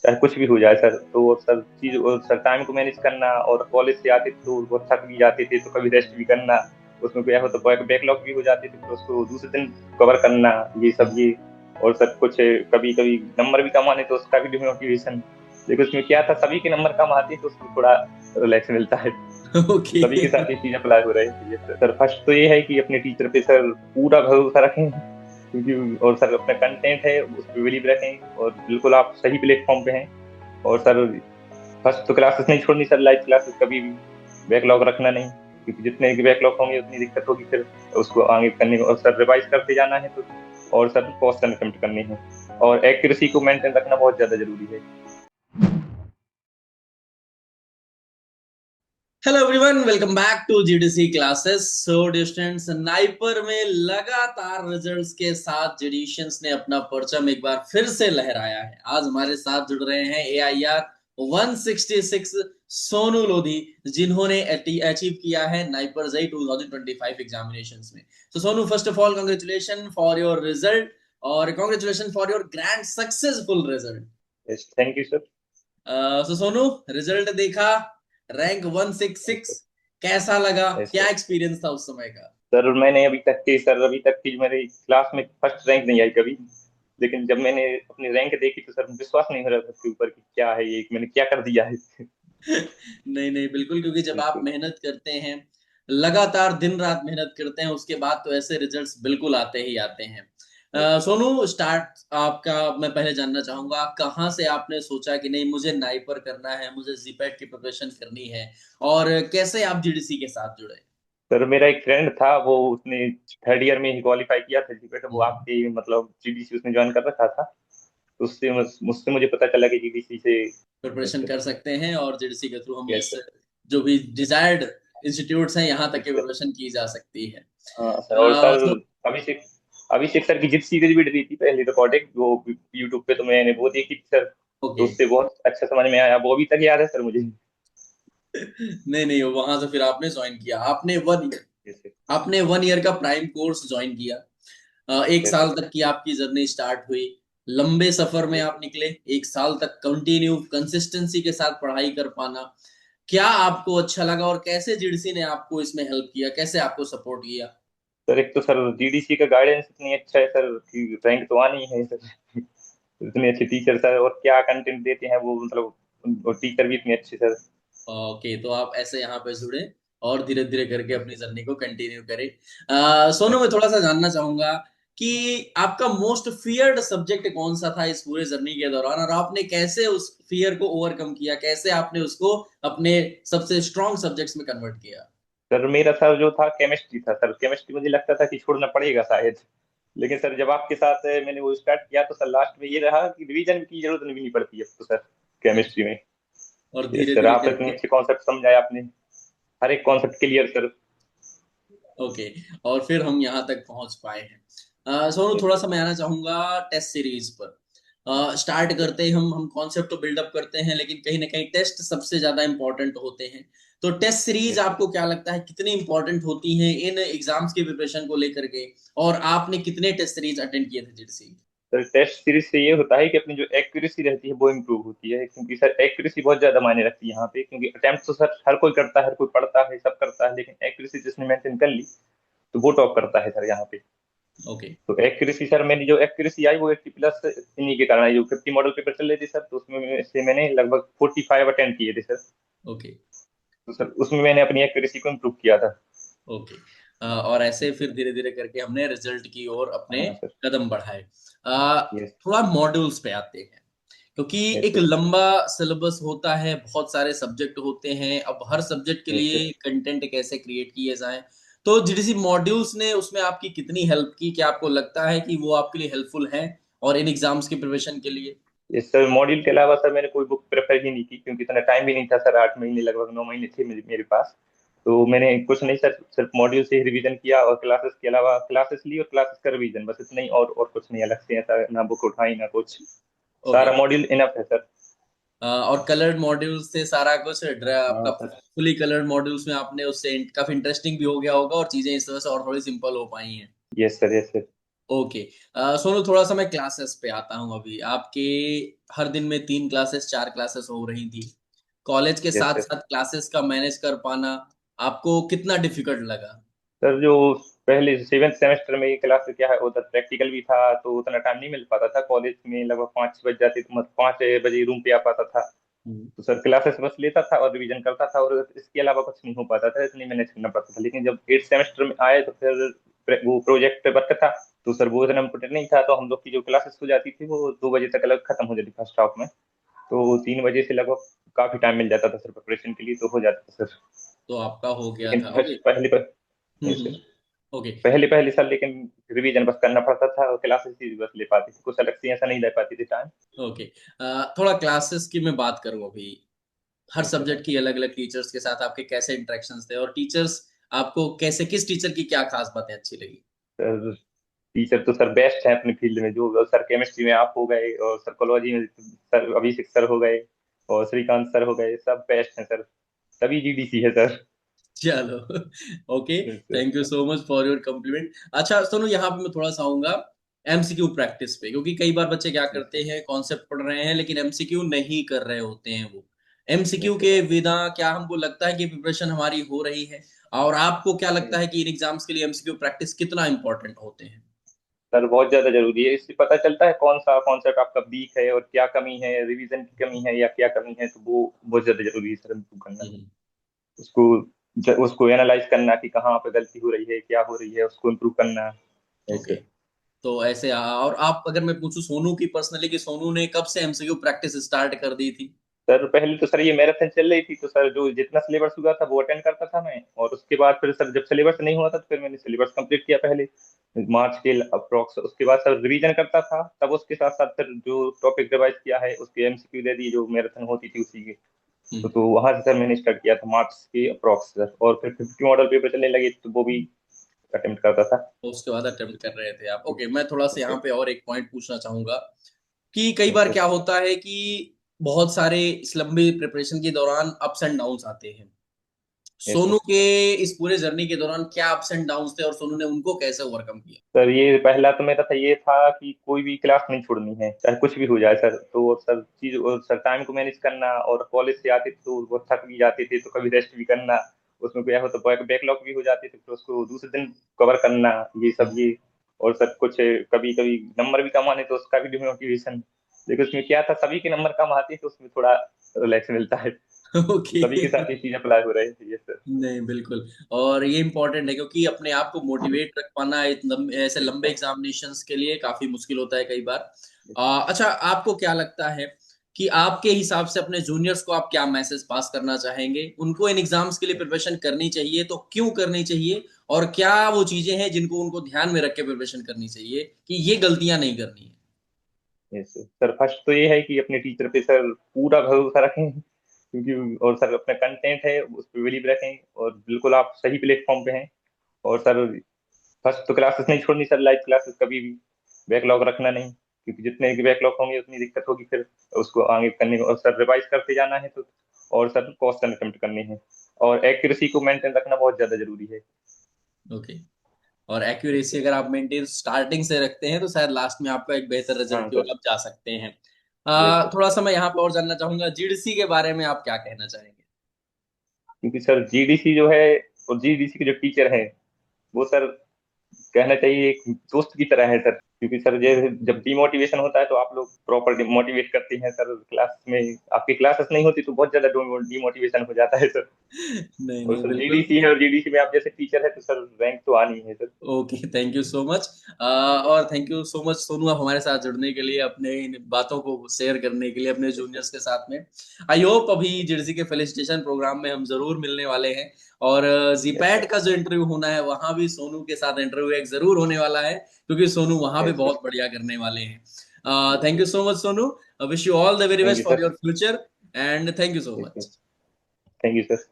चाहे कुछ भी हो जाए सर। तो वो सर चीज, और सर टाइम को मैनेज करना, और कॉलेज से आते थे तो बहुत थक भी जाते थे, तो कभी रेस्ट भी करना। उसमें क्या होता, बैकलॉग भी हो जाते थे, तो उसको दूसरे दिन कवर करना, ये सब ये। और सर कुछ कभी कभी नंबर भी कम आने तो उसका भी डिमोटिवेशन। लेकिन उसमें क्या था, सभी के नंबर कम आते हैं तो उसमें थोड़ा रिलैक्स मिलता है। तो ओके। सभी के साथ ये चीज अप्लाई हो रही है सर। फर्स्ट तो ये है कि अपने टीचर पे सर पूरा भरोसा रखें, क्योंकि और सर अपना कंटेंट है उस पर बिलीव रखें, और बिल्कुल आप सही प्लेटफॉर्म पे हैं। और सर फर्स्ट तो क्लासेस नहीं छोड़नी सर, लाइव क्लासेस कभी भी। बैकलॉग रखना नहीं, क्योंकि जितने की बैकलॉग होंगे उतनी दिक्कत होगी फिर उसको आगे करने में। और सर रिवाइज करते जाना है तो। और सर क्वेश्चन अटेम्प्ट करने हैं, और एक्यूरेसी को मेंटेन रखना बहुत ज्यादा जरूरी है। Hello everyone, welcome back to GDC classes. So distance NIPER में लगातार रिजल्ट्स के साथ जिडिशियंस ने अपना परचम एक बार फिर से लहराया है। आज हमारे साथ जुड़ रहे हैं एआईआर 166 सोनू लोधी, जिन्होंने अचीव किया है नाइपर जेई 2025 एग्जामिनेशंस में। तो Sonu, first of all congratulation for your result, और congratulation for your grand successful result. Yes, thank you sir. So Sonu, result देखा, रैंक 166, कैसा लगा? यस क्या सर। एक्सपीरियंस था उस समय का? सर मैंने अभी तक की मेरी क्लास में फर्स्ट रैंक नहीं आई कभी। लेकिन जब मैंने अपनी रैंक देखी तो सर विश्वास नहीं हो रहा था उसके ऊपर कि क्या है ये, मैंने क्या कर दिया है। नहीं नहीं, बिल्कुल, क्योंकि जब आप बिल्कुल। मेहनत करते हैं, लगातार दिन रात मेहनत करते हैं, उसके बाद तो ऐसे रिजल्ट्स बिल्कुल आते ही आते हैं। सोनू, स्टार्ट आपका मैं पहले जानना चाहूंगा, कहाँ से आपने सोचा कि नहीं मुझे नाइपर करना है, मुझे जीपैट की प्रिपरेशन करनी है, और कैसे आप जीडीसी के साथ जुड़े? सर मेरा एक फ्रेंड था, वो उसने थर्ड ईयर में ही क्वालिफाई किया था जीपीएट, वो हम्म। आपकी मतलब जीडीसी उसने ज्वाइन कर रखा था। तो उससे मुझसे मुझे पता चला कि जीडीसी से। प्रिपरेशन कर सकते हैं, और जेडीसी के थ्रू हम यस इस सर। जो भी डिजायर्ड इंस्टीट्यूट्स हैं यहाँ तक यस की सर। प्रिपरेशन की जा सकती है। हाँ सर। और सर सो अभिषेक अभिषेक सर की जिप सीरीज भी दी थी पहली रिकॉर्डिंग, वो यूट्यूब पे तो मैंने वो देखी थी सर। तो ओके। उससे बहुत अच्छा समझ में आया, वो अभी तक याद है सर मुझे। नहीं नहीं, वहां से फिर आपने ज्वाइन किया, यस सर। आपने 1 ईयर का प्राइम कोर्स ज्वाइन किया। एक यस साल सर। तक की आपकी जर्नी स्टार्ट हुई। लंबे सफर में यस आप निकले, 1 साल तक कंटिन्यू कंसिस्टेंसी के साथ पढ़ाई कर पाना। क्या आपको अच्छा लगा, और कैसे जीडीसी ने आपको इसमें हेल्प किया, कैसे आपको सपोर्ट किया? सर, एक तो सर जीडीसी का गाइडेंस इतनी अच्छा है सर कि रैंक तो आनी है सर। इतने अच्छे टीचर सर, और क्या कंटेंट देते हैं वो, मतलब और टीचर भी इतने अच्छे सर। ओके, तो आप ऐसे यहाँ पे जुड़े और धीरे धीरे करके अपनी जर्नी को कंटिन्यू करें। सोनू, मैं थोड़ा सा जानना चाहूंगा कि आपका मोस्ट फियर्ड सब्जेक्ट कौन सा था इस पूरे जर्नी के दौरान, और आपने कैसे उस फियर को ओवरकम किया, कैसे आपने उसको अपने सबसे स्ट्रॉन्ग सब्जेक्ट्स में कन्वर्ट किया? सर मेरा सर जो था केमिस्ट्री था सर। केमिस्ट्री मुझे लगता था कि छोड़ना पड़ेगा शायद। लेकिन सर जब आपके साथ मैंने वो स्टार्ट किया तो सर लास्ट में ये रहा कि रिवीजन की जरूरत नहीं भी नहीं पड़ती है तो सर, केमिस्ट्री में। और यस धीरे सर, धीरे आप इतने करके। अच्छे कॉन्सेप्ट समझाए आपने, हर एक कॉन्सेप्ट क्लियर सर। ओके, और फिर हम यहाँ तक पहुंच पाए हैं। सोनू, यस थोड़ा सर। सा मैं आना चाहूंगा टेस्ट सीरीज पर। स्टार्ट यस करते ही हम कॉन्सेप्ट तो बिल्डअप करते हैं, लेकिन कहीं ना कहीं टेस्ट सबसे ज्यादा इंपॉर्टेंट होते हैं। तो टेस्ट सीरीज यस सर। आपको क्या लगता है कितनी इंपॉर्टेंट होती हैं इन एग्जाम्स की प्रिपरेशन को लेकर के, और आपने कितने टेस्ट सीरीज अटेंड किए थे जीडीसी? सर टेस्ट सीरीज से ये होता है कि अपनी जो एक्यूरेसी रहती है वो इम्प्रूव होती है, क्योंकि सर एक्यूरेसी बहुत ज्यादा मायने रखती है यहाँ पे। क्योंकि अटेम्प्ट तो सर हर कोई करता है, हर कोई पढ़ता है, सब करता है, लेकिन एक्यूरेसी जिसने मेंटेन कर ली तो वो टॉप करता है सर यहाँ पे। ओके। तो एक्यूरेसी सर, मेरी जो एक्यूरेसी आई वो 80 प्लस इन्हीं के कारण आई। जो 50 मॉडल पेपर चल रहे थे सर, तो उसमें से मैंने लगभग 45 अटेंड किए थे सर। ओके। तो सर उसमें मैंने अपनी एक्यूरेसी को इम्प्रूव किया था। ओके। और ऐसे फिर धीरे धीरे करके हमने रिजल्ट की ओर अपने हाँ सर। कदम बढ़ाए। अ, यस। थोड़ा मॉड्यूल्स पे आते हैं, क्योंकि यस एक सर। लंबा सिलेबस होता है, बहुत सारे सब्जेक्ट होते हैं, अब हर सब्जेक्ट के यस लिए सर। कंटेंट कैसे क्रिएट किए जाएं। तो जीडीसी मॉड्यूल्स ने उसमें आपकी कितनी हेल्प की? क्या आपको लगता है कि वो आपके लिए हेल्पफुल हैं और इन एग्जाम्स की प्रिपरेशन के लिए? यस सर, मॉड्यूल के अलावा सर मैंने कोई बुक प्रेफर ही नहीं की, क्योंकि इतना टाइम भी नहीं था सर। 8 महीने, लगभग 9 महीने थे मेरे पास। तो मैंने कुछ नहीं सर, सिर्फ मॉड्यूल से ही रिवीजन किया, और क्लासेस के अलावा क्लासेस ली और क्लासेस का रिवीजन, बस इतना ही। और कुछ नहीं अलग से ऐसा, ना बुक उठाई ना कुछ। ओके। सारा मॉड्यूल इनफ है सर। और कलर्ड मॉड्यूल्स से सारा कुछ हाँ आपका सर। फुली कलर्ड मॉड्यूल्स में आपने उससे काफी इंटरेस्टिंग भी हो गया होगा, और चीजें इस तरह से और थोड़ी सिंपल हो पाई हैं। Yes sir. Yes sir. Okay. Sonu, थोड़ा सा मैं क्लासेस पे आता हूँ। अभी आपके हर दिन में 3 क्लासेस 4 क्लासेस हो रही थी। कॉलेज के यस साथ सर। साथ क्लासेस का मैनेज कर पाना आपको कितना डिफिकल्ट लगा? सर जो पहले 7th सेमेस्टर में ये क्लास क्या है, उधर प्रैक्टिकल भी था तो उतना टाइम नहीं मिल पाता था। कॉलेज में लगभग 5 बज जाते, तो मतलब 5 बजे रूम पे आ पाता था। हम्म। तो सर क्लासेस बस लेता था और रिवीजन करता था, और इसके अलावा कुछ नहीं हो पाता था, इतनी मैनेज करना पड़ता था। लेकिन जब 8th सेमेस्टर में आए तो फिर वो प्रोजेक्ट वर्क था, तो सर वो इतना इम्पोर्टेंट नहीं था, तो हम लोग की जो क्लासेस हो जाती थी वो 2 बजे तक अलग खत्म हो जाती फर्स्ट हाफ में। तो 3 बजे से लगभग काफी टाइम मिल जाता था सर प्रिपरेशन के लिए, तो हो जाता था सर। तो आपका हो गया लेकिन था। ओके। फर्स्ट पहले हम्म। ओके। पहले पहले साल लेकिन रिवीजन बस करना पड़ता था, और क्लासेस ही बस ले पाती थी, कुछ अलग से ऐसा नहीं ले पाती थी टाइम। ओके। थोड़ा क्लासेस की मैं बात करूं अभी। हर यस सर। सब्जेक्ट की अलग अलग टीचर्स के साथ आपके कैसे इंटरेक्शंस थे, और टीचर्स आपको कैसे, किस टीचर की क्या खास बातें अच्छी लगी? सर टीचर तो सर बेस्ट है अपनी फील्ड में। जो सर केमिस्ट्री में आप हो गए, और साइकोलॉजी में सर अभिषेक सर हो गए, और श्रीकांत सर हो गए, सब बेस्ट हैं सर। तभी जीडीसी है सर। चलो। Okay. Yes sir. Thank you so much for your complement. अच्छा सुनो, यहाँ पे मैं थोड़ा सा आऊंगा एमसीक्यू प्रैक्टिस पे, क्योंकि कई बार बच्चे क्या यस करते सर। हैं, कॉन्सेप्ट पढ़ रहे हैं लेकिन एमसीक्यू नहीं कर रहे होते हैं वो। MCQ yes sir. के बिना क्या हमको लगता है कि प्रिपरेशन हमारी हो रही है? और आपको क्या लगता है कि इन एग्जाम्स के लिए एमसीक्यू प्रैक्टिस कितना इंपॉर्टेंट होते हैं? सर बहुत ज्यादा जरूरी है, इससे पता चलता है कौन सा कॉन्सेप्ट आपका वीक है और क्या कमी है, रिवीजन की कमी है या क्या कमी है, तो वो बहुत ज्यादा जरूरी है सर इम्प्रूव करना। हम्म। उसको उसको एनालाइज करना कि कहाँ पे गलती हो रही है, क्या हो रही है, उसको इम्प्रूव करना। ओके। ऐसे। तो ऐसे और आप, अगर मैं पूछूं सोनू की पर्सनली, कि सोनू ने कब से एमसीक्यू प्रैक्टिस स्टार्ट कर दी थी? सर पहले तो सर ये मैराथन चल रही थी, तो सर जो जितना सिलेबस हुआ था वो अटेंड करता था मैं, और उसके बाद फिर सर जब सिलेबस नहीं हुआ था तो फिर मैंने सिलेबस कंप्लीट किया पहले मार्च के अप्रोक्स। उसके बाद सर रिवीजन करता था, तब उसके साथ साथ फिर जो टॉपिक रिवाइज किया है उसके एमसीक्यू दे दिए जो मैराथन होती थी उसी के। हम्म। तो वहां से सर मैंने स्टार्ट किया था मार्च के अप्रोक्स सर, और फिर 50 मॉडल पेपर चलने लगे तो वो भी अटेम्प्ट करता था। तो उसके बाद अटेम्प्ट कर रहे थे आप। ओके, मैं थोड़ा सा यहाँ यस पे और एक पॉइंट पूछना चाहूंगा कि कई बार सर। क्या होता है कि बहुत सारे इस लंबी प्रिपरेशन के दौरान अप्स एंड डाउन्स आते हैं। Yes Sonu sir. के इस पूरे जर्नी के दौरान क्या अप्स एंड डाउन्स थे, और सोनू ने उनको कैसे ओवरकम किया? सर ये पहला तो मेरा था, ये था कि कोई भी क्लास नहीं छोड़नी है चाहे कुछ भी हो जाए सर। तो सर चीज, और सर टाइम को मैनेज करना, और कॉलेज से आते थे तो वो थक भी जाते थे तो कभी रेस्ट भी करना। उसमें क्या हो तो बैकलॉग भी हो जाते थे तो उसको दूसरे दिन कवर करना, ये सब ये। और सर कुछ कभी कभी नंबर भी कम आने तो उसका भी डिमोटिवेशन। लेकिन उसमें क्या था, सभी के नंबर कम आते तो उसमें थोड़ा रिलैक्स मिलता है। तो ओके। सभी के साथ ये चीज अप्लाई हो रही है। Yes sir. नहीं, बिल्कुल। और ये इम्पोर्टेंट है, क्योंकि अपने आप को मोटिवेट रख पाना ऐसे यस लंबे सर। एग्जामिनेशंस के लिए काफी मुश्किल होता है कई बार। Yes sir. अच्छा, आपको क्या लगता है कि आपके हिसाब से अपने जूनियर्स को आप क्या मैसेज पास करना चाहेंगे? उनको इन एग्जाम्स के लिए प्रिपरेशन करनी चाहिए तो क्यों करनी चाहिए? और क्या वो चीजें हैं जिनको उनको ध्यान में रख के प्रिपरेशन करनी चाहिए कि ये गलतियां नहीं करनी है? Yes sir. फर्स्ट तो ये है कि अपने टीचर पे सर पूरा भरोसा रखें, क्योंकि और सर अपना कंटेंट है उस पर बिलीव रखें, और बिल्कुल आप सही प्लेटफॉर्म पे हैं। और सर फर्स्ट तो क्लासेस नहीं छोड़नी सर, लाइव क्लासेस कभी भी। बैकलॉग रखना नहीं, क्योंकि जितने की बैकलॉग होंगे उतनी दिक्कत होगी फिर उसको आगे करने में। और सर रिवाइज करते जाना है तो, और सर क्वेश्चन अटेम्प्ट करने हैं, और एक्यूरेसी को मेंटेन रखना बहुत ज्यादा जरूरी है। ओके। और यस एक्यूरेसी सर। अगर आप मेंटेन स्टार्टिंग से रखते हैं तो शायद लास्ट में आपका एक बेहतर रिजल्ट हाँ की ओर सर। आप जा सकते हैं। Yes sir. थोड़ा सा मैं यहाँ पे और जानना चाहूंगा, जीडीसी के बारे में आप क्या कहना चाहेंगे? क्योंकि सर जीडीसी जो है, और जीडीसी के जो टीचर हैं वो सर कहना चाहिए एक दोस्त की तरह है सर। क्योंकि सर ये जब डिमोटिवेशन होता है तो आप लोग प्रॉपर मोटिवेट करते हैं सर। क्लास में आपकी क्लासेस नहीं होती तो बहुत ज्यादा डिमोटिवेशन हो जाता है सर। नहीं और नहीं, सर बिल्कुल। जीडीसी है, और जीडीसी में आप जैसे टीचर है तो सर रैंक तो आनी है sir. Okay, thank you so much. और thank you so much Sonu, आप हमारे साथ जुड़ने के लिए, अपने इन बातों को शेयर करने के लिए अपने जूनियर्स के साथ में। आई होप अभी जेडीसी के फेलिसिटेशन प्रोग्राम में हम जरूर मिलने वाले हैं। और यस जीपैट सर। का जो इंटरव्यू होना है वहां भी सोनू के साथ इंटरव्यू एक जरूर होने वाला है, क्योंकि सोनू वहां भी यस सर। बहुत बढ़िया करने वाले हैं। Thank you so much Sonu. Wish you all the very thank best you for sir. Your future, and thank you so much. Thank you sir.